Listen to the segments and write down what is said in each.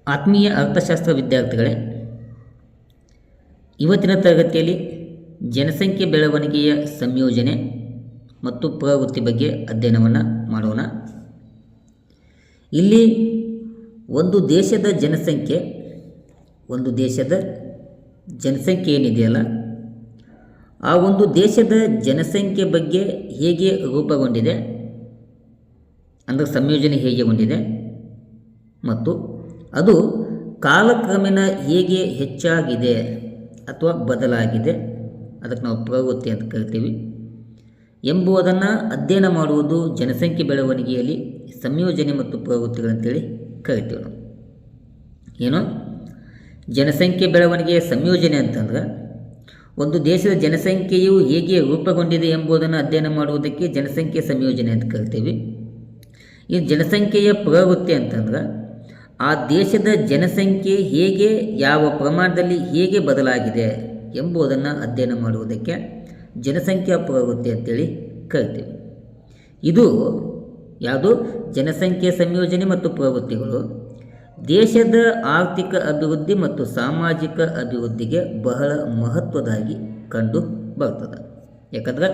ಆತ್ಮೀಯ ಅರ್ಥಶಾಸ್ತ್ರ ವಿದ್ಯಾರ್ಥಿಗಳೇ, ಇವತ್ತಿನ ತರಗತಿಯಲ್ಲಿ ಜನಸಂಖ್ಯೆ ಬೆಳವಣಿಗೆಯ ಸಂಯೋಜನೆ ಮತ್ತು ಪ್ರವೃತ್ತಿ ಬಗ್ಗೆ ಅಧ್ಯಯನವನ್ನು ಮಾಡೋಣ. ಇಲ್ಲಿ ಒಂದು ದೇಶದ ಜನಸಂಖ್ಯೆ ಏನಿದೆಯಲ್ಲ, ಆ ಒಂದು ದೇಶದ ಜನಸಂಖ್ಯೆ ಬಗ್ಗೆ ಹೇಗೆ ರೂಪುಗೊಂಡಿದೆ, ಅಂದರೆ ಸಂಯೋಜನೆ ಹೇಗೆ ಹೊಂದಿದೆ ಮತ್ತು ಅದು ಕಾಲಕ್ರಮೇಣ ಹೇಗೆ ಹೆಚ್ಚಾಗಿದೆ ಅಥವಾ ಬದಲಾಗಿದೆ, ಅದಕ್ಕೆ ನಾವು ಪ್ರವೃತ್ತಿ ಅಂತ ಕರಿತೀವಿ ಎಂಬುದನ್ನು ಅಧ್ಯಯನ ಮಾಡುವುದು ಜನಸಂಖ್ಯೆ ಬೆಳವಣಿಗೆಯಲ್ಲಿ ಸಂಯೋಜನೆ ಮತ್ತು ಪ್ರವೃತ್ತಿಗಳಂತೇಳಿ ಕರಿತೀವಿ ನಾವು. ಏನು ಜನಸಂಖ್ಯೆ ಬೆಳವಣಿಗೆಯ ಸಂಯೋಜನೆ ಅಂತಂದ್ರೆ ಒಂದು ದೇಶದ ಜನಸಂಖ್ಯೆಯು ಹೇಗೆ ರೂಪುಗೊಂಡಿದೆ ಎಂಬುದನ್ನು ಅಧ್ಯಯನ ಮಾಡುವುದಕ್ಕೆ ಜನಸಂಖ್ಯೆ ಸಂಯೋಜನೆ ಅಂತ ಕರಿತೀವಿ. ಈ ಜನಸಂಖ್ಯೆಯ ಪ್ರವೃತ್ತಿ ಅಂತಂದ್ರೆ ಆ ದೇಶದ ಜನಸಂಖ್ಯೆ ಹೇಗೆ, ಯಾವ ಪ್ರಮಾಣದಲ್ಲಿ ಹೇಗೆ ಬದಲಾಗಿದೆ ಎಂಬುದನ್ನು ಅಧ್ಯಯನ ಮಾಡುವುದಕ್ಕೆ ಜನಸಂಖ್ಯಾ ಪ್ರವೃತ್ತಿ ಅಂತೇಳಿ ಕರಿತೀವಿ. ಇದು ಯಾವುದು ಜನಸಂಖ್ಯೆ ಸಂಯೋಜನೆ ಮತ್ತು ಪ್ರವೃತ್ತಿಗಳು ದೇಶದ ಆರ್ಥಿಕ ಅಭಿವೃದ್ಧಿ ಮತ್ತು ಸಾಮಾಜಿಕ ಅಭಿವೃದ್ಧಿಗೆ ಬಹಳ ಮಹತ್ವದಾಗಿ ಕಂಡು ಬರ್ತದೆ. ಯಾಕಂದ್ರೆ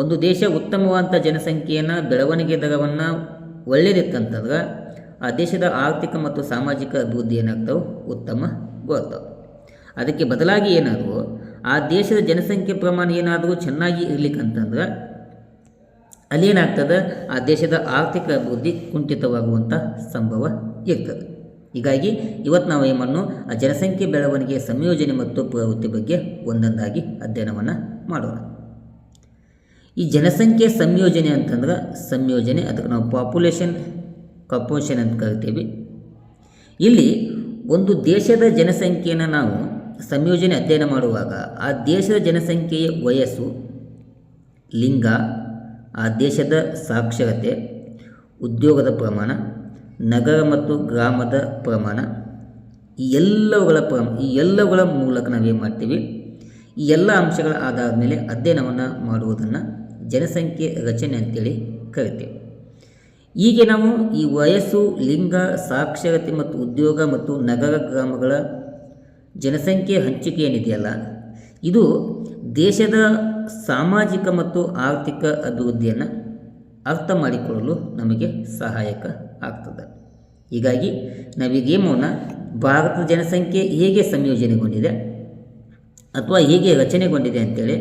ಒಂದು ದೇಶ ಉತ್ತಮವಾದಂಥ ಜನಸಂಖ್ಯೆಯನ್ನು, ಬೆಳವಣಿಗೆ ದರವನ್ನು ಒಳ್ಳೆಯದಿತ್ತಂತಂದ್ರೆ ಆ ದೇಶದ ಆರ್ಥಿಕ ಮತ್ತು ಸಾಮಾಜಿಕ ಅಭಿವೃದ್ಧಿ ಏನಾಗ್ತಾವೆ, ಉತ್ತಮಗೊಳ್ತಾವೆ. ಅದಕ್ಕೆ ಬದಲಾಗಿ ಏನಾದರೂ ಆ ದೇಶದ ಜನಸಂಖ್ಯೆ ಪ್ರಮಾಣ ಏನಾದರೂ ಚೆನ್ನಾಗಿ ಇರಲಿಕ್ಕಂತಂದ್ರೆ ಅಲ್ಲೇನಾಗ್ತದೆ, ಆ ದೇಶದ ಆರ್ಥಿಕ ಅಭಿವೃದ್ಧಿ ಕುಂಠಿತವಾಗುವಂಥ ಸಂಭವ ಇರ್ತದೆ. ಹೀಗಾಗಿ ಇವತ್ತು ನಾವು ಏನು ಆ ಜನಸಂಖ್ಯೆ ಬೆಳವಣಿಗೆಯ ಸಂಯೋಜನೆ ಮತ್ತು ಪ್ರವೃತ್ತಿ ಬಗ್ಗೆ ಒಂದೊಂದಾಗಿ ಅಧ್ಯಯನವನ್ನು ಮಾಡೋಣ. ಈ ಜನಸಂಖ್ಯೆ ಸಂಯೋಜನೆ ಅಂತಂದ್ರೆ ಅದಕ್ಕೆ ನಾವು ಪಾಪ್ಯುಲೇಷನ್ ಕಂಪೋಸಿಷನ್ ಅಂತ ಕರಿತೀವಿ. ಇಲ್ಲಿ ಒಂದು ದೇಶದ ಜನಸಂಖ್ಯೆಯನ್ನು ನಾವು ಸಂಯೋಜನೆ ಅಧ್ಯಯನ ಮಾಡುವಾಗ ಆ ದೇಶದ ಜನಸಂಖ್ಯೆಯ ವಯಸ್ಸು, ಲಿಂಗ, ಆ ದೇಶದ ಸಾಕ್ಷರತೆ, ಉದ್ಯೋಗದ ಪ್ರಮಾಣ, ನಗರ ಮತ್ತು ಗ್ರಾಮದ ಪ್ರಮಾಣ, ಈ ಎಲ್ಲವುಗಳ ಮೂಲಕ ನಾವೇನು ಮಾಡ್ತೀವಿ, ಈ ಎಲ್ಲ ಅಂಶಗಳ ಆಧಾರದ ಮೇಲೆ ಅಧ್ಯಯನವನ್ನು ಮಾಡುವುದನ್ನು ಜನಸಂಖ್ಯೆ ರಚನೆ ಅಂತೇಳಿ ಕರಿತೀವಿ. ಹೀಗೆ ನಾವು ಈ ವಯಸ್ಸು, ಲಿಂಗ, ಸಾಕ್ಷರತೆ ಮತ್ತು ಉದ್ಯೋಗ ಮತ್ತು ನಗರ ಗ್ರಾಮಗಳ ಜನಸಂಖ್ಯೆ ಹಂಚಿಕೆ ಏನಿದೆಯಲ್ಲ, ಇದು ದೇಶದ ಸಾಮಾಜಿಕ ಮತ್ತು ಆರ್ಥಿಕ ಅಭಿವೃದ್ಧಿಯನ್ನು ಅರ್ಥ ಮಾಡಿಕೊಳ್ಳಲು ನಮಗೆ ಸಹಾಯಕ ಆಗ್ತದೆ. ಹೀಗಾಗಿ ನಾವೀಗೇಮೋನ ಭಾರತದ ಜನಸಂಖ್ಯೆ ಹೇಗೆ ಸಂಯೋಜನೆಗೊಂಡಿದೆ ಅಥವಾ ಹೇಗೆ ರಚನೆಗೊಂಡಿದೆ ಅಂತೇಳಿ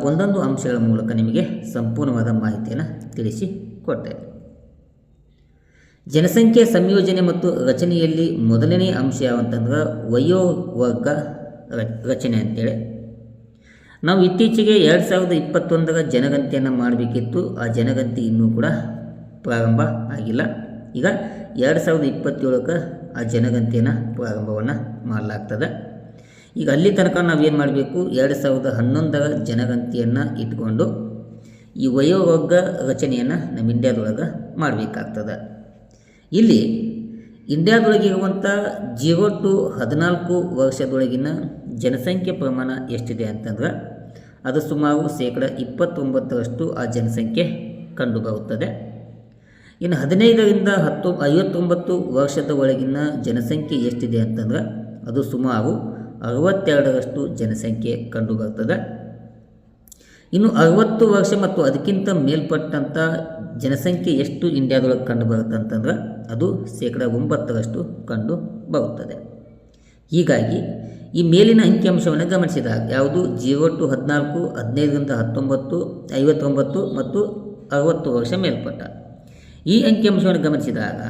ಒಂದೊಂದು ಅಂಶಗಳ ಮೂಲಕ ನಿಮಗೆ ಸಂಪೂರ್ಣವಾದ ಮಾಹಿತಿಯನ್ನು ತಿಳಿಸಿಕೊಟ್ಟೆ. ಜನಸಂಖ್ಯೆ ಸಂಯೋಜನೆ ಮತ್ತು ರಚನೆಯಲ್ಲಿ ಮೊದಲನೇ ಅಂಶ ಯಾವಂತಂದ್ರೆ ವಯೋವರ್ಗ ರಚನೆ ಅಂತೇಳಿ. ನಾವು ಇತ್ತೀಚೆಗೆ 2021 ಜನಗಣತಿಯನ್ನು ಮಾಡಬೇಕಿತ್ತು. ಆ ಜನಗಣತಿ ಇನ್ನೂ ಕೂಡ ಪ್ರಾರಂಭ ಆಗಿಲ್ಲ. ಈಗ 2027 ಆ ಜನಗಣತಿಯನ್ನು ಪ್ರಾರಂಭವನ್ನು ಮಾಡಲಾಗ್ತದೆ. ಈಗ ಅಲ್ಲಿ ತನಕ ನಾವೇನು ಮಾಡಬೇಕು, 2011 ಜನಗಣತಿಯನ್ನು ಇಟ್ಕೊಂಡು ಈ ವಯೋವರ್ಗ ರಚನೆಯನ್ನು ನಮ್ಮ ಇಂಡಿಯಾದೊಳಗೆ ಮಾಡಬೇಕಾಗ್ತದೆ. ಇಲ್ಲಿ ಇಂಡಿಯಾದೊಳಗಿರುವಂಥ 0 to 14 ವರ್ಷದೊಳಗಿನ ಜನಸಂಖ್ಯೆ ಪ್ರಮಾಣ ಎಷ್ಟಿದೆ ಅಂತಂದ್ರೆ ಅದು ಸುಮಾರು 29% ಆ ಜನಸಂಖ್ಯೆ ಕಂಡುಬರುತ್ತದೆ. ಇನ್ನು 15ರಿಂದ 59 ವರ್ಷದ ಒಳಗಿನ ಜನಸಂಖ್ಯೆ ಎಷ್ಟಿದೆ ಅಂತಂದ್ರೆ ಅದು ಸುಮಾರು 62% ಜನಸಂಖ್ಯೆ ಕಂಡುಬರ್ತದೆ. ಇನ್ನು 60 ವರ್ಷ ಮತ್ತು ಅದಕ್ಕಿಂತ ಮೇಲ್ಪಟ್ಟಂಥ ಜನಸಂಖ್ಯೆ ಎಷ್ಟು ಇಂಡಿಯಾದೊಳಗೆ ಕಂಡು ಬರುತ್ತೆ ಅಂತಂದ್ರೆ ಅದು 9% ಕಂಡು ಬರುತ್ತದೆ. ಹೀಗಾಗಿ ಈ ಮೇಲಿನ ಅಂಕಿಅಂಶವನ್ನು ಗಮನಿಸಿದಾಗ ಯಾವುದು 0 to 14, 15ರಿಂದ 19, 59 ಮತ್ತು 60 ವರ್ಷ ಮೇಲ್ಪಟ್ಟ ಈ ಅಂಕಿಅಂಶವನ್ನು ಗಮನಿಸಿದಾಗ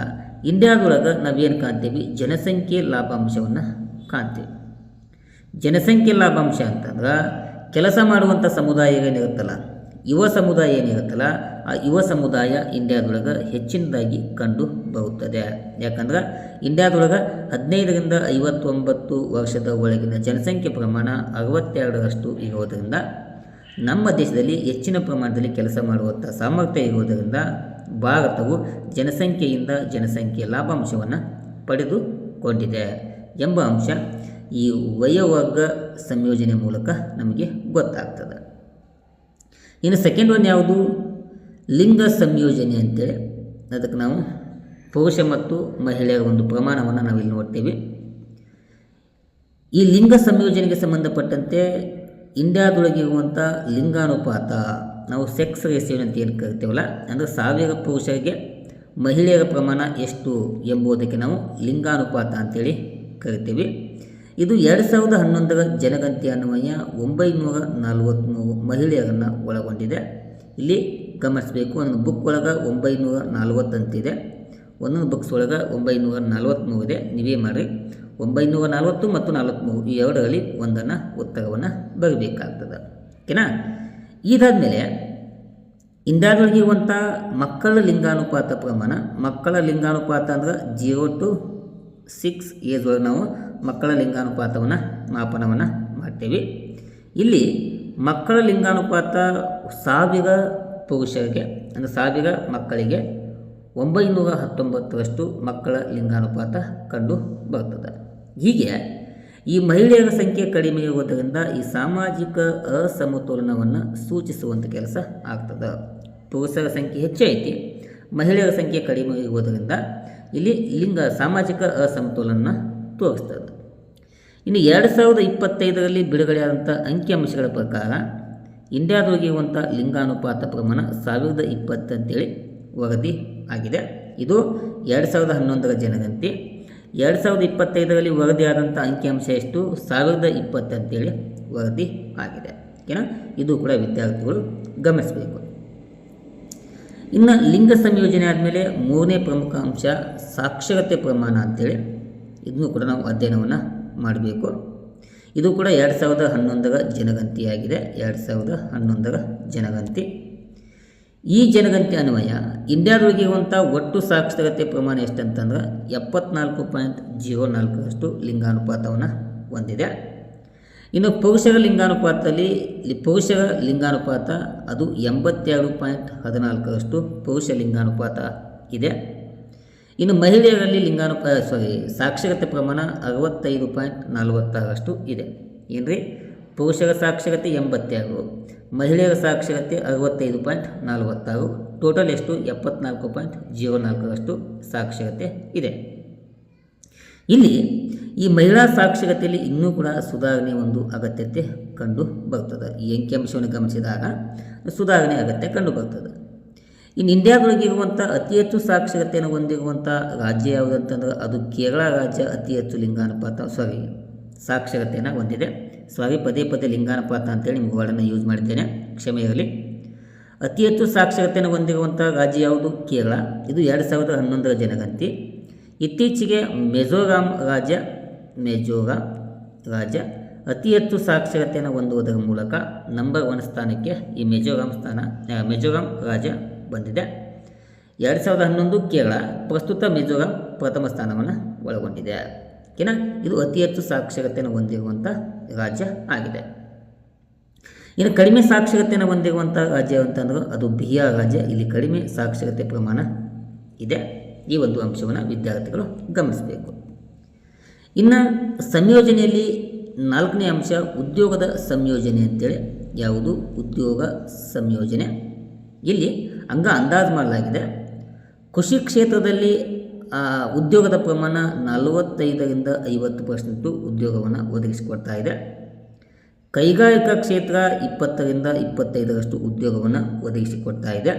ಇಂಡಿಯಾದೊಳಗೆ ನಾವೇನು ಕಾಣ್ತೀವಿ, ಜನಸಂಖ್ಯೆ ಲಾಭಾಂಶವನ್ನು ಕಾಣ್ತೀವಿ. ಜನಸಂಖ್ಯೆ ಲಾಭಾಂಶ ಅಂತಂದ್ರೆ ಕೆಲಸ ಮಾಡುವಂಥ ಸಮುದಾಯ ಏನಿರುತ್ತಲ್ಲ, ಯುವ ಸಮುದಾಯ ಏನಿರುತ್ತಲ್ಲ, ಆ ಯುವ ಸಮುದಾಯ ಇಂಡಿಯಾದೊಳಗೆ ಹೆಚ್ಚಿನದಾಗಿ ಕಂಡು ಬರುತ್ತದೆ. ಯಾಕಂದ್ರೆ ಇಂಡಿಯಾದೊಳಗೆ 15ರಿಂದ 59 ವರ್ಷದ ಒಳಗಿನ ಜನಸಂಖ್ಯೆ ಪ್ರಮಾಣ 62% ಇರೋದರಿಂದ ನಮ್ಮ ದೇಶದಲ್ಲಿ ಹೆಚ್ಚಿನ ಪ್ರಮಾಣದಲ್ಲಿ ಕೆಲಸ ಮಾಡುವಂಥ ಸಾಮರ್ಥ್ಯ ಇರುವುದರಿಂದ ಭಾರತವು ಜನಸಂಖ್ಯೆಯಿಂದ ಜನಸಂಖ್ಯೆಯ ಲಾಭಾಂಶವನ್ನು ಪಡೆದುಕೊಂಡಿದೆ ಎಂಬ ಅಂಶ ಈ ವಯೋವರ್ಗ ಸಂಯೋಜನೆ ಮೂಲಕ ನಮಗೆ ಗೊತ್ತಾಗ್ತದೆ. ಇನ್ನು ಸೆಕೆಂಡ್ ಒನ್ ಯಾವುದು, ಲಿಂಗ ಸಂಯೋಜನೆ ಅಂತೇಳಿ. ಅದಕ್ಕೆ ನಾವು ಪುರುಷ ಮತ್ತು ಮಹಿಳೆಯರ ಒಂದು ಪ್ರಮಾಣವನ್ನು ನಾವಿಲ್ಲಿ ನೋಡ್ತೀವಿ. ಈ ಲಿಂಗ ಸಂಯೋಜನೆಗೆ ಸಂಬಂಧಪಟ್ಟಂತೆ ಇಂಡಿಯಾದೊಳಗಿರುವಂಥ ಲಿಂಗಾನುಪಾತ, ನಾವು ಸೆಕ್ಸ್ ರೇಷಿಯೋ ಅಂತ ಏನು ಕರಿತೀವಲ್ಲ, ಅಂದರೆ 1000 ಪುರುಷರಿಗೆ ಮಹಿಳೆಯರ ಪ್ರಮಾಣ ಎಷ್ಟು ಎಂಬುದಕ್ಕೆ ನಾವು ಲಿಂಗಾನುಪಾತ ಅಂತೇಳಿ ಕರಿತೀವಿ. ಇದು 2011ರ ಜನಗಣತಿ ಅನ್ವಯ 943 ಮಹಿಳೆಯರನ್ನು ಒಳಗೊಂಡಿದೆ. ಇಲ್ಲಿ ಗಮನಿಸಬೇಕು, ಒಂದು ಬುಕ್ ಒಳಗೆ 940 ಅಂತಿದೆ, ಒಂದೊಂದು ಬುಕ್ಸ್ ಒಳಗೆ 943 ಇದೆ. ನೀವೇ ಮಾಡಿ 940 ಮತ್ತು 43 ಈ ಎರಡರಲ್ಲಿ ಒಂದನ್ನು ಉತ್ತರವನ್ನು ಬರಬೇಕಾಗ್ತದೆ. ಓಕೆನಾ. ಇದಾದಮೇಲೆ ಇಂಡಿಯಾದೊಳಗಿರುವಂಥ ಮಕ್ಕಳ ಲಿಂಗಾನುಪಾತ ಪ್ರಮಾಣ, ಮಕ್ಕಳ ಲಿಂಗಾನುಪಾತ ಅಂದ್ರೆ 0 to 6 ಏಜ್ ಒಳಗೆ ನಾವು ಮಕ್ಕಳ ಲಿಂಗಾನುಪಾತವನ್ನು ಮಾಪನವನ್ನು ಮಾಡ್ತೀವಿ. ಇಲ್ಲಿ ಮಕ್ಕಳ ಲಿಂಗಾನುಪಾತ 1000 ಪುರುಷರಿಗೆ ಅಂದರೆ 1000 ಮಕ್ಕಳಿಗೆ 919ರಷ್ಟು ಮಕ್ಕಳ ಲಿಂಗಾನುಪಾತ ಕಂಡು ಬರ್ತದೆ. ಹೀಗೆ ಈ ಮಹಿಳೆಯರ ಸಂಖ್ಯೆ ಕಡಿಮೆ ಇರುವುದರಿಂದ ಈ ಸಾಮಾಜಿಕ ಅಸಮತೋಲನವನ್ನು ಸೂಚಿಸುವಂಥ ಕೆಲಸ ಆಗ್ತದೆ. ಪುರುಷರ ಸಂಖ್ಯೆ ಹೆಚ್ಚೈತಿ, ಮಹಿಳೆಯರ ಸಂಖ್ಯೆ ಕಡಿಮೆ ಇರುವುದರಿಂದ ಇಲ್ಲಿ ಸಾಮಾಜಿಕ ಅಸಮತೋಲನ ತೋರಿಸ್ತದೆ. ಇನ್ನು 2025ರಲ್ಲಿ ಬಿಡುಗಡೆಯಾದಂಥ ಅಂಕಿಅಂಶಗಳ ಪ್ರಕಾರ ಇಂಡಿಯಾದೊಳಗಿರುವಂಥ ಲಿಂಗಾನುಪಾತ ಪ್ರಮಾಣ 1020 ಅಂತೇಳಿ ವರದಿ ಆಗಿದೆ. ಇದು 2011ರ ಜನಗಣತಿ. 2025ರಲ್ಲಿ ವರದಿಯಾದಂಥ ಅಂಕಿಅಂಶ ಎಷ್ಟು? 1020 ಅಂತೇಳಿ ವರದಿ ಆಗಿದೆ. ಓಕೆನಾ. ಇದು ಕೂಡ ವಿದ್ಯಾರ್ಥಿಗಳು ಗಮನಿಸಬೇಕು. ಇನ್ನು ಲಿಂಗ ಸಂಯೋಜನೆ ಆದಮೇಲೆ 3ನೇ ಪ್ರಮುಖ ಅಂಶ ಸಾಕ್ಷರತೆ ಪ್ರಮಾಣ ಅಂತೇಳಿ, ಇದನ್ನು ಕೂಡ ನಾವು ಅಧ್ಯಯನವನ್ನು ಮಾಡಬೇಕು. ಇದು ಕೂಡ 2011ರ ಜನಗಣತಿಯಾಗಿದೆ. 2011ರ ಜನಗಣತಿ. ಈ ಜನಗಣತಿ ಅನ್ವಯ ಇಂಡಿಯಾದೊಳಗಿರುವಂಥ ಒಟ್ಟು ಸಾಕ್ಷರತೆ ಪ್ರಮಾಣ ಎಷ್ಟಂತಂದ್ರೆ 74.04ರಷ್ಟು ಲಿಂಗಾನುಪಾತವನ್ನು ಹೊಂದಿದೆ. ಇನ್ನು ಪುರುಷರ ಲಿಂಗಾನುಪಾತ ಅದು 82.14ರಷ್ಟು ಪುರುಷ ಲಿಂಗಾನುಪಾತ ಇದೆ. ಇನ್ನು ಮಹಿಳೆಯರಲ್ಲಿ ಸಾಕ್ಷರತೆ ಪ್ರಮಾಣ 65.46ರಷ್ಟು ಇದೆ. ಏನ್ರಿ, ಪುರುಷರ ಸಾಕ್ಷರತೆ 82, ಮಹಿಳೆಯರ ಸಾಕ್ಷರತೆ 65.46, ಟೋಟಲ್ ಎಷ್ಟು? 74.04ರಷ್ಟು ಸಾಕ್ಷರತೆ ಇದೆ. ಇಲ್ಲಿ ಈ ಮಹಿಳಾ ಸಾಕ್ಷರತೆಯಲ್ಲಿ ಇನ್ನೂ ಕೂಡ ಸುಧಾರಣೆ ಒಂದು ಅಗತ್ಯತೆ ಕಂಡು ಬರ್ತದೆ. ಈ ಅಂಕಿಅಂಶವನ್ನು ಗಮನಿಸಿದಾಗ ಸುಧಾರಣೆ ಅಗತ್ಯ ಕಂಡು ಬರ್ತದೆ. ಇನ್ನು ಇಂಡಿಯಾದೊಳಗಿರುವಂಥ ಅತಿ ಹೆಚ್ಚು ಸಾಕ್ಷರತೆಯನ್ನು ಹೊಂದಿರುವಂಥ ರಾಜ್ಯ ಯಾವುದಂತಂದ್ರೆ ಅದು ಕೇರಳ ರಾಜ್ಯ ಅತಿ ಹೆಚ್ಚು ಸಾಕ್ಷರತೆಯನ್ನು ಹೊಂದಿದೆ. ಪದೇ ಲಿಂಗಾನುಪಾತ ಅಂತೇಳಿ ನಿಮಗೆ ವರ್ಡನ್ನು ಯೂಸ್ ಮಾಡಿದ್ದೇನೆ, ಕ್ಷಮೆ ಇರಲಿ. ಅತಿ ಹೆಚ್ಚು ಸಾಕ್ಷರತೆಯನ್ನು ಹೊಂದಿರುವಂಥ ರಾಜ್ಯ ಯಾವುದು? ಕೇರಳ. ಇದು 2011ರ ಜನಗಣತಿ. ಇತ್ತೀಚೆಗೆ ಮಿಜೋರಾಂ ರಾಜ್ಯ ಅತಿ ಹೆಚ್ಚು ಸಾಕ್ಷರತೆಯನ್ನು ಹೊಂದುವುದರ ಮೂಲಕ ನಂಬರ್ 1 ಸ್ಥಾನಕ್ಕೆ ಈ ಮಿಜೋರಾಂ ರಾಜ್ಯ ಬಂದಿದೆ. 2011 ಕೇರಳ, ಪ್ರಸ್ತುತ ಮಿಜೋರಾಂ ಪ್ರಥಮ ಸ್ಥಾನವನ್ನು ಒಳಗೊಂಡಿದೆ. ಓಕೆನಾ. ಇದು ಅತಿ ಹೆಚ್ಚು ಸಾಕ್ಷರತೆಯನ್ನು ಹೊಂದಿರುವಂಥ ರಾಜ್ಯ ಆಗಿದೆ. ಇನ್ನು ಕಡಿಮೆ ಸಾಕ್ಷರತೆಯನ್ನು ಹೊಂದಿರುವಂಥ ರಾಜ್ಯ ಅಂತಂದ್ರೆ ಅದು ಬಿಹಾರ ರಾಜ್ಯ. ಇಲ್ಲಿ ಕಡಿಮೆ ಸಾಕ್ಷರತೆ ಪ್ರಮಾಣ ಇದೆ. ಈ ಒಂದು ಅಂಶವನ್ನು ವಿದ್ಯಾರ್ಥಿಗಳು ಗಮನಿಸಬೇಕು. ಇನ್ನು ಸಂಯೋಜನೆಯಲ್ಲಿ 4ನೇ ಅಂಶ ಉದ್ಯೋಗದ ಸಂಯೋಜನೆ ಅಂತೇಳಿ. ಯಾವುದು? ಉದ್ಯೋಗ ಸಂಯೋಜನೆ. ಇಲ್ಲಿ ಅಂದಾಜು ಮಾಡಲಾಗಿದೆ. ಕೃಷಿ ಕ್ಷೇತ್ರದಲ್ಲಿ ಉದ್ಯೋಗದ ಪ್ರಮಾಣ 45ರಿಂದ 50% ಉದ್ಯೋಗವನ್ನು ಒದಗಿಸಿಕೊಡ್ತಾ ಇದೆ. ಕೈಗಾರಿಕಾ ಕ್ಷೇತ್ರ 20ರಿಂದ 25ರಷ್ಟು ಉದ್ಯೋಗವನ್ನು ಒದಗಿಸಿಕೊಡ್ತಾ ಇದೆ.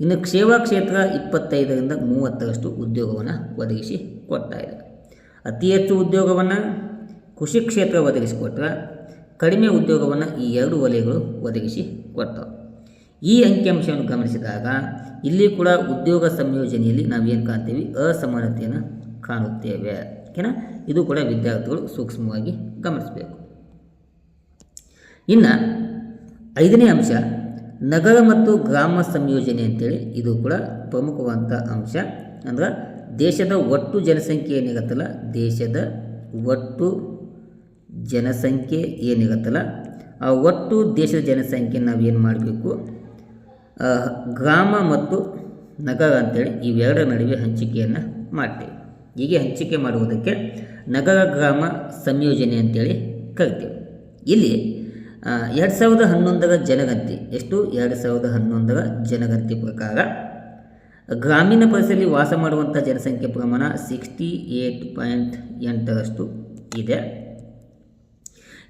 ಇನ್ನು ಸೇವಾ ಕ್ಷೇತ್ರ 25ರಿಂದ 30ರಷ್ಟು ಉದ್ಯೋಗವನ್ನು ಒದಗಿಸಿಕೊಡ್ತಾ ಇದೆ. ಅತಿ ಹೆಚ್ಚು ಉದ್ಯೋಗವನ್ನು ಕೃಷಿ ಕ್ಷೇತ್ರ ಒದಗಿಸಿಕೊಟ್ಟರೆ, ಕಡಿಮೆ ಉದ್ಯೋಗವನ್ನು ಈ 2 ವಲಯಗಳು ಒದಗಿಸಿಕೊಡ್ತವೆ. ಈ ಅಂಕಿಅಂಶವನ್ನು ಗಮನಿಸಿದಾಗ ಇಲ್ಲಿ ಕೂಡ ಉದ್ಯೋಗ ಸಂಯೋಜನೆಯಲ್ಲಿ ನಾವೇನು ಕಾಣ್ತೀವಿ? ಅಸಮಾನತೆಯನ್ನು ಕಾಣುತ್ತೇವೆ. ಓಕೆನಾ. ಇದು ಕೂಡ ವಿದ್ಯಾರ್ಥಿಗಳು ಸೂಕ್ಷ್ಮವಾಗಿ ಗಮನಿಸಬೇಕು. ಇನ್ನು 5ನೇ ಅಂಶ ನಗರ ಮತ್ತು ಗ್ರಾಮ ಸಂಯೋಜನೆ ಅಂತೇಳಿ. ಇದು ಕೂಡ ಪ್ರಮುಖವಾದಂಥ ಅಂಶ. ಅಂದ್ರೆ ದೇಶದ ಒಟ್ಟು ಜನಸಂಖ್ಯೆ ಏನಿರುತ್ತಲ್ಲ, ಆ ಒಟ್ಟು ದೇಶದ ಜನಸಂಖ್ಯೆ ನಾವೇನು ಮಾಡಬೇಕು? ಗ್ರಾಮ ಮತ್ತು ನಗರ ಅಂತೇಳಿ ಇವೆರಡರ ನಡುವೆ ಹಂಚಿಕೆಯನ್ನು ಮಾಡ್ತೀವಿ. ಹೀಗೆ ಹಂಚಿಕೆ ಮಾಡುವುದಕ್ಕೆ ನಗರ ಗ್ರಾಮ ಸಂಯೋಜನೆ ಅಂತೇಳಿ ಕರಿತೀವಿ. ಇಲ್ಲಿ 2011ರ ಜನಗಣತಿ ಎಷ್ಟು? 2011ರ ಜನಗಣತಿ ಪ್ರಕಾರ ಗ್ರಾಮೀಣ ಪ್ರದೇಶದಲ್ಲಿ ವಾಸ ಮಾಡುವಂಥ ಜನಸಂಖ್ಯೆ ಪ್ರಮಾಣ 68.8% ಇದೆ.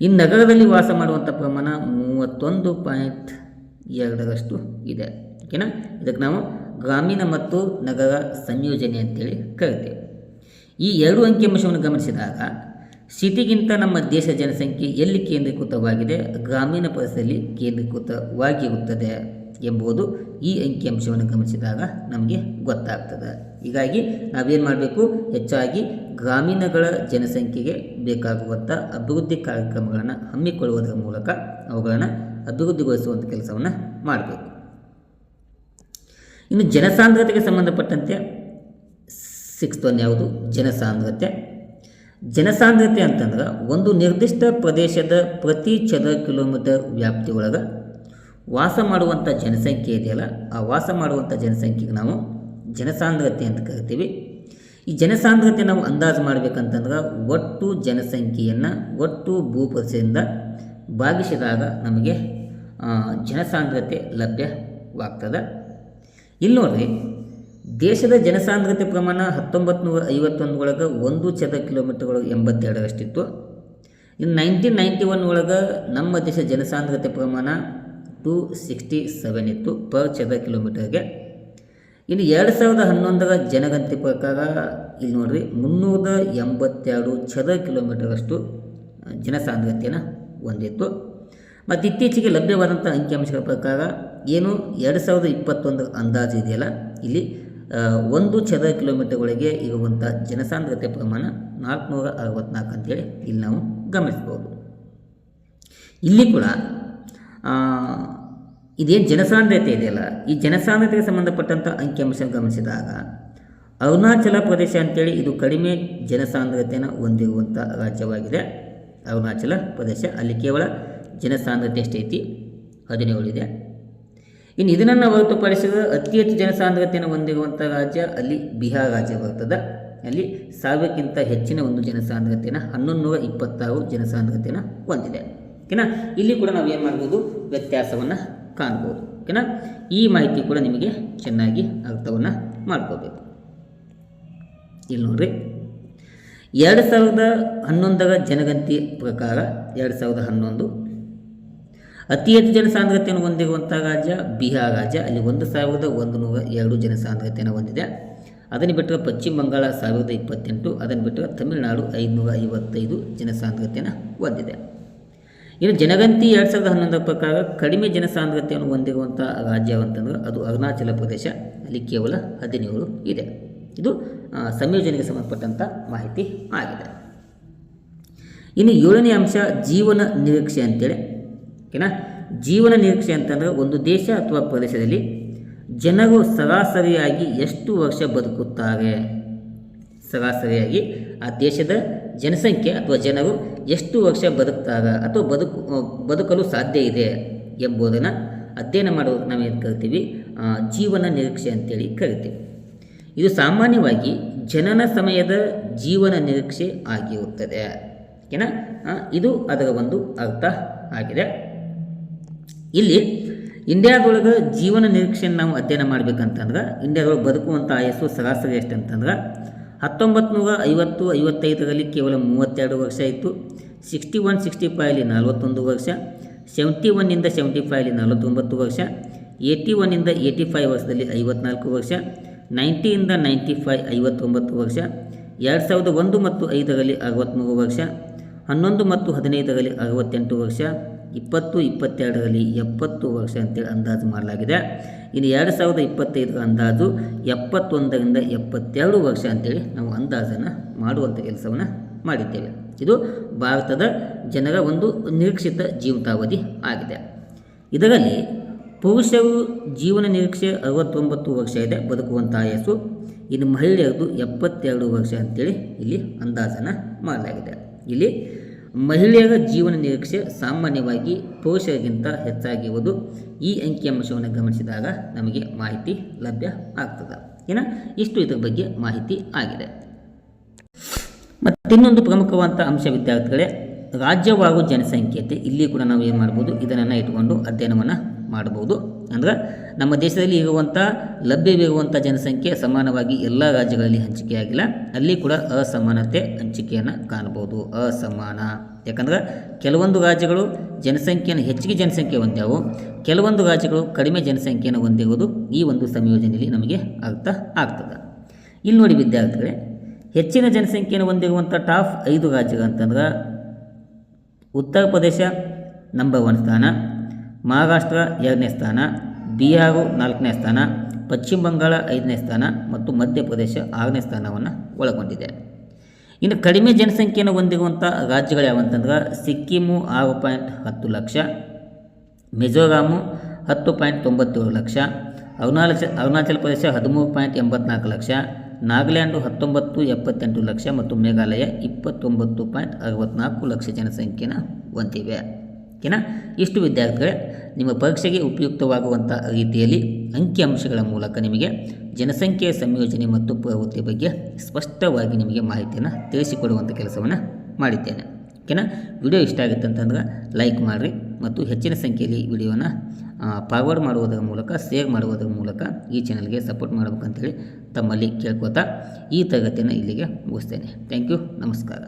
ಇನ್ನು ನಗರದಲ್ಲಿ ವಾಸ ಮಾಡುವಂಥ ಪ್ರಮಾಣ 31.2% ಇದೆ. ಓಕೆನಾ, ಇದಕ್ಕೆ ನಾವು ಗ್ರಾಮೀಣ ಮತ್ತು ನಗರ ಸಂಯೋಜನೆ ಅಂತೇಳಿ ಕರಿತೇವೆ. ಈ ಎರಡು ಅಂಕಿಅಂಶವನ್ನು ಗಮನಿಸಿದಾಗ ಸಿಟಿಗಿಂತ ನಮ್ಮ ದೇಶದ ಜನಸಂಖ್ಯೆ ಎಲ್ಲಿ ಕೇಂದ್ರೀಕೃತವಾಗಿದೆ, ಗ್ರಾಮೀಣ ಪ್ರದೇಶದಲ್ಲಿ ಕೇಂದ್ರೀಕೃತವಾಗಿರುತ್ತದೆ ಎಂಬುದು ಈ ಅಂಕಿಅಂಶವನ್ನು ಗಮನಿಸಿದಾಗ ನಮಗೆ ಗೊತ್ತಾಗ್ತದೆ. ಹೀಗಾಗಿ ನಾವೇನು ಮಾಡಬೇಕು, ಹೆಚ್ಚಾಗಿ ಗ್ರಾಮೀಣಗಳ ಜನಸಂಖ್ಯೆಗೆ ಬೇಕಾಗುವಂಥ ಅಭಿವೃದ್ಧಿ ಕಾರ್ಯಕ್ರಮಗಳನ್ನು ಹಮ್ಮಿಕೊಳ್ಳುವುದರ ಮೂಲಕ ಅವುಗಳನ್ನು ಅಭಿವೃದ್ಧಿಗೊಳಿಸುವಂಥ ಕೆಲಸವನ್ನು ಮಾಡಬೇಕು. ಇನ್ನು ಜನಸಾಂದ್ರತೆಗೆ ಸಂಬಂಧಪಟ್ಟಂತೆ 6th ಒನ್ ಯಾವುದು, ಜನಸಾಂದ್ರತೆ ಅಂತಂದ್ರೆ ಒಂದು ನಿರ್ದಿಷ್ಟ ಪ್ರದೇಶದ ಪ್ರತಿ ಚದರ ಕಿಲೋಮೀಟರ್ ವ್ಯಾಪ್ತಿಯೊಳಗೆ ವಾಸ ಮಾಡುವಂಥ ಜನಸಂಖ್ಯೆ ಇದೆಯಲ್ಲ, ಆ ವಾಸ ಮಾಡುವಂಥ ಜನಸಂಖ್ಯೆಗೆ ನಾವು ಜನಸಾಂದ್ರತೆ ಅಂತ ಕರಿತೀವಿ. ಈ ಜನಸಾಂದ್ರತೆ ನಾವು ಅಂದಾಜು ಮಾಡಬೇಕಂತಂದ್ರೆ ಒಟ್ಟು ಜನಸಂಖ್ಯೆಯನ್ನು ಒಟ್ಟು ಭೂಪ್ರದೇಶದಿಂದ ಭಾಗಿಸಿದಾಗ ನಮಗೆ ಜನಸಾಂದ್ರತೆ ಲಭ್ಯವಾಗ್ತದೆ. ಇಲ್ಲಿ ನೋಡ್ರಿ, ದೇಶದ ಜನಸಾಂದ್ರತೆ ಪ್ರಮಾಣ 1951 ಒಳಗೆ 1 ಚದರ ಕಿಲೋಮೀಟರ್ ಒಳಗೆ 82ರಷ್ಟಿತ್ತು. ಇನ್ನು 1991 ಒಳಗೆ ನಮ್ಮ ದೇಶದ ಜನಸಾಂದ್ರತೆ ಪ್ರಮಾಣ 267 ಇತ್ತು ಪರ್ ಚದರ ಕಿಲೋಮೀಟರ್ಗೆ. ಇನ್ನು 2011ರ ಜನಗಣತಿ ಪ್ರಕಾರ ಇಲ್ಲಿ ನೋಡ್ರಿ 382 ಚದರ ಕಿಲೋಮೀಟರಷ್ಟು ಜನಸಾಂದ್ರತೆಯನ್ನು ಹೊಂದಿತ್ತು. ಮತ್ತು ಇತ್ತೀಚೆಗೆ ಲಭ್ಯವಾದಂಥ ಅಂಕಿಅಂಶಗಳ ಪ್ರಕಾರ ಏನು 2021 ಅಂದಾಜು ಇದೆಯಲ್ಲ, ಇಲ್ಲಿ 1 ಚದರ ಕಿಲೋಮೀಟರ್ ಒಳಗೆ ಇರುವಂಥ ಜನಸಾಂದ್ರತೆ ಪ್ರಮಾಣ 464 ಅಂತೇಳಿ ಇಲ್ಲಿ ನಾವು ಗಮನಿಸ್ಬೋದು. ಇಲ್ಲಿ ಕೂಡ ಇದೇನು ಜನಸಾಂದ್ರತೆ ಇದೆಯಲ್ಲ, ಈ ಜನಸಾಂದ್ರತೆಗೆ ಸಂಬಂಧಪಟ್ಟಂಥ ಅಂಕಿಅಂಶ ಗಮನಿಸಿದಾಗ ಅರುಣಾಚಲ ಪ್ರದೇಶ ಅಂತೇಳಿ ಇದು ಕಡಿಮೆ ಜನಸಾಂದ್ರತೆಯನ್ನು ಹೊಂದಿರುವಂಥ ರಾಜ್ಯವಾಗಿದೆ. ಅರುಣಾಚಲ ಪ್ರದೇಶ, ಅಲ್ಲಿ ಕೇವಲ ಜನಸಾಂದ್ರತೆ ಎಷ್ಟೈತಿ, 17 ಇದೆ. ಇನ್ನು ಇದನ್ನು ಹೊರತುಪಡಿಸಿದ ಅತಿ ಹೆಚ್ಚು ಜನಸಾಂದ್ರತೆಯನ್ನು ಹೊಂದಿರುವಂಥ ರಾಜ್ಯ ಅಲ್ಲಿ ಬಿಹಾರ ರಾಜ್ಯ ಬರ್ತದೆ. ಅಲ್ಲಿ 1000ಕ್ಕಿಂತ ಹೆಚ್ಚಿನ ಒಂದು ಜನಸಾಂದ್ರತೆಯನ್ನು 1126 ಜನಸಾಂದ್ರತೆಯನ್ನು ಹೊಂದಿದೆ. ಓಕೆನಾ, ಇಲ್ಲಿ ಕೂಡ ನಾವು ಏನು ಮಾಡ್ಬೋದು, ವ್ಯತ್ಯಾಸವನ್ನು ಕಾಣ್ಬೋದು. ಓಕೆನಾ, ಈ ಮಾಹಿತಿ ಕೂಡ ನಿಮಗೆ ಚೆನ್ನಾಗಿ ಅರ್ಥವನ್ನು ಮಾಡ್ಕೋಬೇಕು. ಇಲ್ಲಿ ನೋಡ್ರಿ, 2011ರ ಜನಗಣತಿ ಪ್ರಕಾರ 2011 ಅತಿ ಹೆಚ್ಚು ಜನಸಾಂದ್ರತೆಯನ್ನು ಹೊಂದಿರುವಂಥ ರಾಜ್ಯ ಬಿಹಾರ ರಾಜ್ಯ. ಅಲ್ಲಿ 1102 ಜನಸಾಂದ್ರತೆಯನ್ನು ಹೊಂದಿದೆ. ಅದನ್ನು ಬಿಟ್ಟರೆ ಪಶ್ಚಿಮ ಬಂಗಾಳ 1028, ಅದನ್ನು ಬಿಟ್ಟರೆ ತಮಿಳುನಾಡು 555 ಜನಸಾಂದ್ರತೆಯನ್ನು ಹೊಂದಿದೆ. ಇನ್ನು ಜನಗಣತಿ 2011 ಪ್ರಕಾರ ಕಡಿಮೆ ಜನಸಾಂದ್ರತೆಯನ್ನು ಹೊಂದಿರುವಂಥ ರಾಜ್ಯ ಅಂತಂದ್ರೆ ಅದು ಅರುಣಾಚಲ ಪ್ರದೇಶ, ಅಲ್ಲಿ ಕೇವಲ 17 ಇದೆ. ಇದು ಸಂಯೋಜನೆಗೆ ಸಂಬಂಧಪಟ್ಟಂಥ ಮಾಹಿತಿ ಆಗಿದೆ. ಇನ್ನು 7ನೇ ಅಂಶ ಜೀವನ ನಿರೀಕ್ಷೆ ಅಂತೇಳಿ. ಓಕೆನಾ, ಜೀವನ ನಿರೀಕ್ಷೆ ಅಂತಂದರೆ ಒಂದು ದೇಶ ಅಥವಾ ಪ್ರದೇಶದಲ್ಲಿ ಜನರು ಸರಾಸರಿಯಾಗಿ ಎಷ್ಟು ವರ್ಷ ಬದುಕುತ್ತಾರೆ, ಸರಾಸರಿಯಾಗಿ ಆ ದೇಶದ ಜನಸಂಖ್ಯೆ ಅಥವಾ ಜನರು ಎಷ್ಟು ವರ್ಷ ಬದುಕ್ತಾರೆ ಅಥವಾ ಬದುಕಲು ಸಾಧ್ಯ ಇದೆ ಎಂಬುದನ್ನು ಅಧ್ಯಯನ ಮಾಡೋದು ನಾವೇನು ಕರಿತೀವಿ, ಜೀವನ ನಿರೀಕ್ಷೆ ಅಂತೇಳಿ ಕರಿತೀವಿ. ಇದು ಸಾಮಾನ್ಯವಾಗಿ ಜನನ ಸಮಯದ ಜೀವನ ನಿರೀಕ್ಷೆ ಆಗಿರುತ್ತದೆ. ಓಕೆನಾ, ಇದು ಅದರ ಒಂದು ಅರ್ಥ ಆಗಿದೆ. ಇಲ್ಲಿ ಇಂಡಿಯಾದೊಳಗೆ ಜೀವನ ನಿರೀಕ್ಷೆಯನ್ನು ನಾವು ಅಧ್ಯಯನ ಮಾಡಬೇಕಂತಂದ್ರೆ ಇಂಡಿಯಾದೊಳಗೆ ಬದುಕುವಂಥ ಆಯಸ್ಸು ಸರಾಸರಿ ಎಷ್ಟಂತಂದ್ರೆ 1950-55ರಲ್ಲಿ ಕೇವಲ 32 ವರ್ಷ ಇತ್ತು. 61-65 41 ವರ್ಷ, 71-75 49 ವರ್ಷ, 81-85 ವರ್ಷದಲ್ಲಿ 54 ವರ್ಷ, 90-95 59 ವರ್ಷ, 2001 ಮತ್ತು 5ರಲ್ಲಿ 63 ವರ್ಷ, 11 ಮತ್ತು 15ರಲ್ಲಿ 68 ವರ್ಷ, 20-22ರಲ್ಲಿ 70 ವರ್ಷ ಅಂತೇಳಿ ಅಂದಾಜು ಮಾಡಲಾಗಿದೆ. ಇನ್ನು 2025ರ ಅಂದಾಜು 71-72 ವರ್ಷ ಅಂತೇಳಿ ನಾವು ಅಂದಾಜನ್ನು ಮಾಡುವಂಥ ಕೆಲಸವನ್ನು ಮಾಡಿದ್ದೇವೆ. ಇದು ಭಾರತದ ಜನರ ಒಂದು ನಿರೀಕ್ಷಿತ ಜೀವಿತಾವಧಿ ಆಗಿದೆ. ಇದರಲ್ಲಿ ಪುರುಷರು ಜೀವನ ನಿರೀಕ್ಷೆ 69 ವರ್ಷ ಇದೆ ಬದುಕುವಂಥ ಆಯಸ್ಸು. ಇನ್ನು ಮಹಿಳೆಯರದು 72 ವರ್ಷ ಅಂತೇಳಿ ಇಲ್ಲಿ ಅಂದಾಜನ್ನು ಮಾಡಲಾಗಿದೆ. ಇಲ್ಲಿ ಮಹಿಳೆಯರ ಜೀವನ ನಿರೀಕ್ಷೆ ಸಾಮಾನ್ಯವಾಗಿ ಪುರುಷರಿಗಿಂತ ಹೆಚ್ಚಾಗಿರುವುದು ಈ ಅಂಕಿಅಂಶವನ್ನು ಗಮನಿಸಿದಾಗ ನಮಗೆ ಮಾಹಿತಿ ಲಭ್ಯ ಆಗ್ತದೆ. ಇಷ್ಟು ಇದರ ಬಗ್ಗೆ ಮಾಹಿತಿ ಆಗಿದೆ. ಮತ್ತು ಇನ್ನೊಂದು ಪ್ರಮುಖವಾದ ಅಂಶ ವಿದ್ಯಾರ್ಥಿಗಳೇ, ರಾಜ್ಯವಾರು ಜನಸಂಖ್ಯೆ. ಇಲ್ಲಿ ಕೂಡ ನಾವು ಏನು ಮಾಡ್ಬೋದು, ಇದನ್ನು ಇಟ್ಕೊಂಡು ಅಧ್ಯಯನವನ್ನು ಮಾಡಬಹುದು. ಅಂದರೆ ನಮ್ಮ ದೇಶದಲ್ಲಿ ಇರುವಂಥ ಲಭ್ಯವಿರುವಂಥ ಜನಸಂಖ್ಯೆ ಸಮಾನವಾಗಿ ಎಲ್ಲ ರಾಜ್ಯಗಳಲ್ಲಿ ಹಂಚಿಕೆಯಾಗಿಲ್ಲ, ಅಲ್ಲಿ ಕೂಡ ಅಸಮಾನತೆ ಹಂಚಿಕೆಯನ್ನು ಕಾಣಬಹುದು. ಅಸಮಾನ, ಯಾಕಂದ್ರೆ ಕೆಲವೊಂದು ರಾಜ್ಯಗಳು ಹೆಚ್ಚಿಗೆ ಜನಸಂಖ್ಯೆ ಹೊಂದ್ಯಾವು, ಕೆಲವೊಂದು ರಾಜ್ಯಗಳು ಕಡಿಮೆ ಜನಸಂಖ್ಯೆಯನ್ನು ಹೊಂದಿರುವುದು ಈ ಒಂದು ಸಂಯೋಜನೆಯಲ್ಲಿ ನಮಗೆ ಅರ್ಥ ಆಗ್ತದೆ. ಇಲ್ಲಿ ನೋಡಿ ವಿದ್ಯಾರ್ಥಿಗಳೇ, ಹೆಚ್ಚಿನ ಜನಸಂಖ್ಯೆಯನ್ನು ಹೊಂದಿರುವಂಥ ಟಾಪ್ 5 ರಾಜ್ಯಗಳು ಅಂತಂದ್ರೆ ಉತ್ತರ ಪ್ರದೇಶ ನಂಬರ್ 1 ಸ್ಥಾನ, ಮಹಾರಾಷ್ಟ್ರ 2ನೇ ಸ್ಥಾನ, ಬಿಹಾರ 4ನೇ ಸ್ಥಾನ, ಪಶ್ಚಿಮ ಬಂಗಾಳ 5ನೇ ಸ್ಥಾನ ಮತ್ತು ಮಧ್ಯಪ್ರದೇಶ 6ನೇ ಸ್ಥಾನವನ್ನು ಒಳಗೊಂಡಿದೆ. ಇನ್ನು ಕಡಿಮೆ ಜನಸಂಖ್ಯೆಯನ್ನು ಹೊಂದಿರುವಂಥ ರಾಜ್ಯಗಳು ಯಾವಂತಂದ್ರೆ ಸಿಕ್ಕಿಮು 6.10 ಲಕ್ಷ, ಮಿಜೋರಾಮು 10.97 ಲಕ್ಷ, ಅರುಣಾಚಲ ಪ್ರದೇಶ 13.84 ಲಕ್ಷ, ನಾಗಾಲ್ಯಾಂಡು 19.78 ಲಕ್ಷ ಮತ್ತು ಮೇಘಾಲಯ 29.64 ಲಕ್ಷ ಜನಸಂಖ್ಯೆಯನ್ನು ಹೊಂದಿವೆ. ಓಕೆನಾ? ಇಷ್ಟು ವಿದ್ಯಾರ್ಥಿಗಳೇ, ನಿಮ್ಮ ಪರೀಕ್ಷೆಗೆ ಉಪಯುಕ್ತವಾಗುವಂಥ ರೀತಿಯಲ್ಲಿ ಅಂಕಿಅಂಶಗಳ ಮೂಲಕ ನಿಮಗೆ ಜನಸಂಖ್ಯೆಯ ಸಂಯೋಜನೆ ಮತ್ತು ಪ್ರವೃತ್ತಿ ಬಗ್ಗೆ ಸ್ಪಷ್ಟವಾಗಿ ನಿಮಗೆ ಮಾಹಿತಿಯನ್ನು ತಿಳಿಸಿಕೊಡುವಂಥ ಕೆಲಸವನ್ನು ಮಾಡಿದ್ದೇನೆ. ಓಕೆನಾ? ವಿಡಿಯೋ ಇಷ್ಟ ಆಗುತ್ತೆ ಅಂತಂದ್ರೆ ಲೈಕ್ ಮಾಡಿರಿ ಮತ್ತು ಹೆಚ್ಚಿನ ಸಂಖ್ಯೆಯಲ್ಲಿ ವಿಡಿಯೋನ ಫಾರ್ವರ್ಡ್ ಮಾಡುವುದರ ಮೂಲಕ, ಶೇರ್ ಮಾಡುವುದರ ಮೂಲಕ ಈ ಚಾನಲ್ಗೆ ಸಪೋರ್ಟ್ ಮಾಡಬೇಕಂತೇಳಿ ತಮ್ಮಲ್ಲಿ ಕೇಳ್ಕೊತಾ ಈ ತರಗತಿಯನ್ನು ಇಲ್ಲಿಗೆ ಮುಗಿಸ್ತೇನೆ. Thank you. ನಮಸ್ಕಾರ.